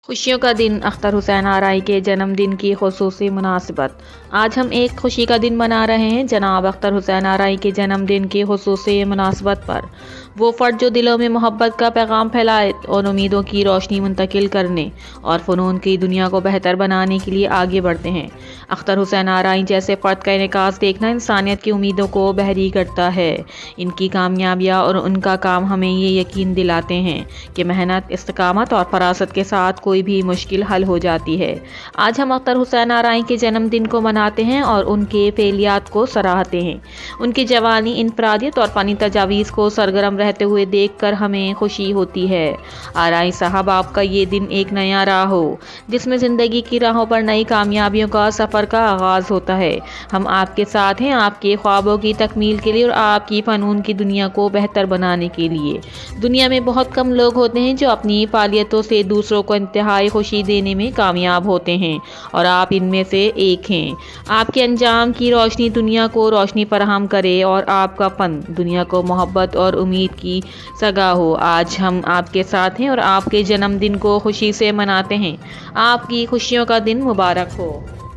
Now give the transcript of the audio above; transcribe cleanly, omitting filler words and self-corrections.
खुशियों का दिन अख्तर हुसैन आरई के जन्मदिन की खुसूसी मुनासिबत। आज हम एक खुशी का दिन मना रहे हैं जनाब अख्तर हुसैन आरई के जन्मदिन की खुसूसी मुनासिबत पर। वो फ़र्द जो दिलों में मोहब्बत का पैगाम फैलाए और उम्मीदों की रोशनी मुंतकिल करने और फ़नून की दुनिया को बेहतर बनाने के लिए आगे बढ़ते हैं। अख्तर हुसैन आरई जैसे फ़र्द का इनकास देखना इंसानियत की उम्मीदों को बहरी करता है। इनकी कामयाबियाँ और उनका काम हमें ये यकीन दिलाते हैं कि मेहनत, इस्तिकामत और फरासत के साथ कोई भी मुश्किल हल हो जाती है। आज हम अख्तर हुसैन आरई के जन्मदिन को मनाते हैं और उनके फेलियात को सराहते हैं। उनकी जवानी, इनफरादियत और फ़नी तजावीज़ को सरगर्म रहते हुए देखकर हमें खुशी होती है। आरई साहब, आपका ये दिन एक नया राह हो जिसमें ज़िंदगी की राहों पर नई कामयाबियों का सफ़र का आगाज़ होता है। हम आपके साथ हैं, आपके ख्वाबों की तकमील के लिए और आपकी फ़नून की दुनिया को बेहतर बनाने के लिए। दुनिया में बहुत कम लोग होते हैं जो अपनी फ़ालियतों से दूसरों को इंतहाई खुशी देने में कामयाब होते हैं और आप इनमें से एक हैं। आपके अंजाम की रोशनी दुनिया को रोशनी फराहम करे और आपका फ़न दुनिया को मोहब्बत और उम्मीद की सगा हो। आज हम आपके साथ हैं और आपके जन्मदिन को खुशी से मनाते हैं। आपकी खुशियों का दिन मुबारक हो।